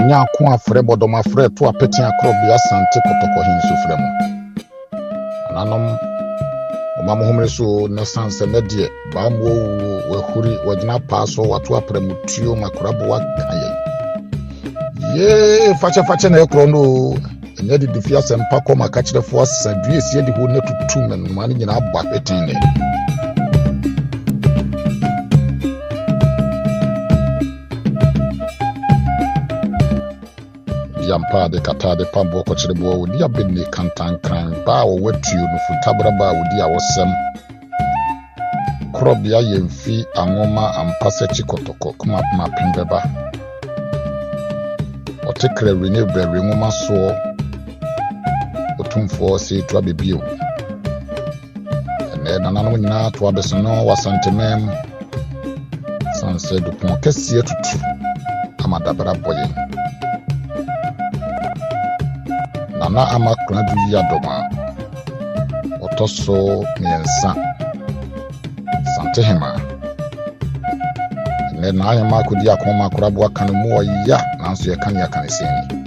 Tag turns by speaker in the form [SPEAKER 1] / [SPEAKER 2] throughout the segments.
[SPEAKER 1] nya ko afre bodoma afre to apeti akrobia Asante kotoko hinsu fremo ananom Mama homre so na sanse na de ba mo wahuri wagina paso watu apremutuo makorabo wakaye ye facha na ekro no enya de difia sempa ko makachirefo asadue sie de ho na tutu men mane nyina abba petene yampa de kata de pambo ko chirebo wo dia benni kantan kran ba wo watuo no futabra ba wo dia wosem krobia yemfi angoma ampase chikotoko kuma mapembeba otekre rene brere ngoma so otumfo se to abebio ene nanano nyina to abesono Asantehemaa sanse do pon kese tutu amadabra boye Nana ama Konadu Yiadom otoso miensa Asantehemaa ne na ayama kodi akoma korabo aka no mu ya nanso ye kan ya kan seni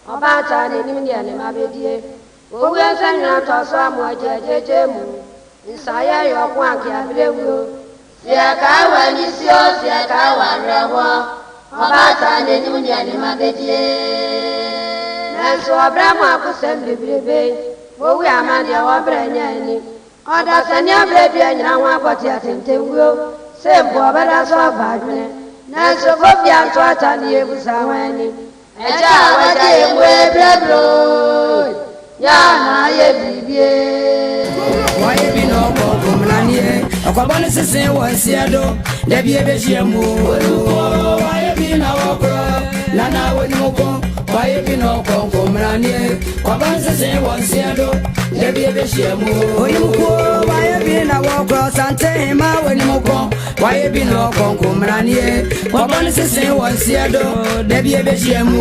[SPEAKER 2] Obata ne nim ne mabedie owu asanya toso amojejeje mu nsaya yo kwa nke abrewu sia ka wani sio sia ka warewo Obata ne nim ne mabedie nanso abramu akusem bibrebe owu amande obranya ni oda sani abrebia nyina ho akoti atentemguo sembo obada so afadwene nanso fofia nto atani ebusa wani Eja waje emwe brebro ya na ye bibie
[SPEAKER 3] Waye bi no ko mlanie akwabone sese wonsiado da bi ebehyiamu waye bi na wokro lana woni moko waye bi no ko mlanie akwabone sese wonsiado da bi ebehyiamu oyimko waye bi na wokro Asantehemaa woni moko waye bi no ko mlanie akwabone sese wonsiado da bi ebehyiamu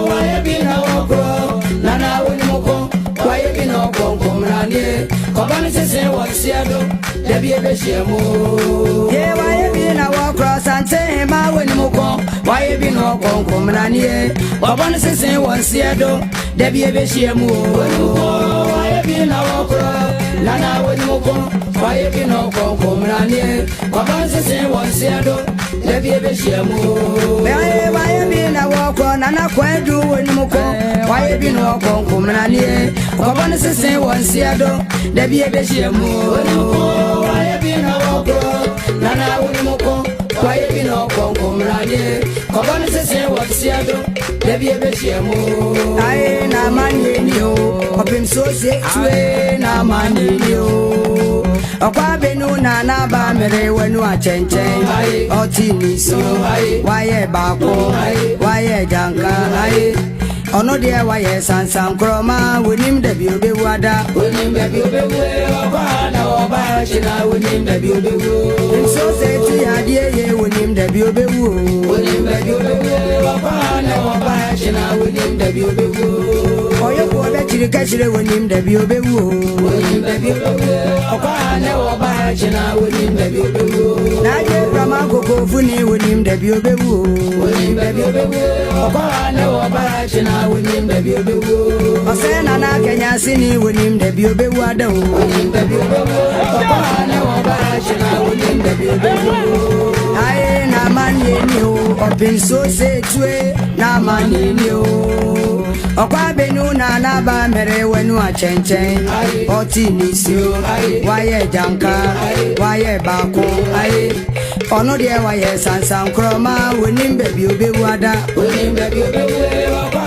[SPEAKER 3] waye bi na wokro lana woni moko waye bi no ko mlanie akwabone sese wonsiado da bi ebehyiamu ye waye bi na wokro Asantehemaa woni moko waye bi no ko mlanie akwabone sese wonsiado da bi ebehyiamu waye bi na wokro lana woni moko waye bi no ko mlanie akwabone sese wonsiado da bi ebehyiamu waye bi na wokro nana kwadu woni moko waye bi no ko mlanie akwabone sese wonsiado da bi ebehyiamu waye bi na wokro nana woni moko waye bi no ko mlanie akwabone sese wonsiado da bi ebehyiamu ai na manye ni o opim so se tue na manye ni o Okwa benu na na ba mere wenu achenchen oti ni so waye bako waye janka ono de waye sansan kroma wonim da bi obewada wonim da bi obewu okwa na oba china wonim da bi obewu so se tu ya die ye wonim da bi obewu wonim da bi obewu okwa na oba china wonim da bi obewu oyo ko be chirika chire wonim da bi obewu wonim da bi obewu okwa na oba china wonim da bi obewu na je brama gogo funi wonim da bi obewu wonim da bi obewu okwa na oba china wonim da bi obewu osena na Kenya sini wonim da bi obewu adawo wonim da bi obewu okwa na oba china wonim da bi obewu ai na manye ni o opin so se tue na manye ni o okwa benu na na ba mere wenu achenchen oti ni sio waye janka waye bako ono de waye sansan kroma wonim da bi obewu ada wonim da bi obewu okwa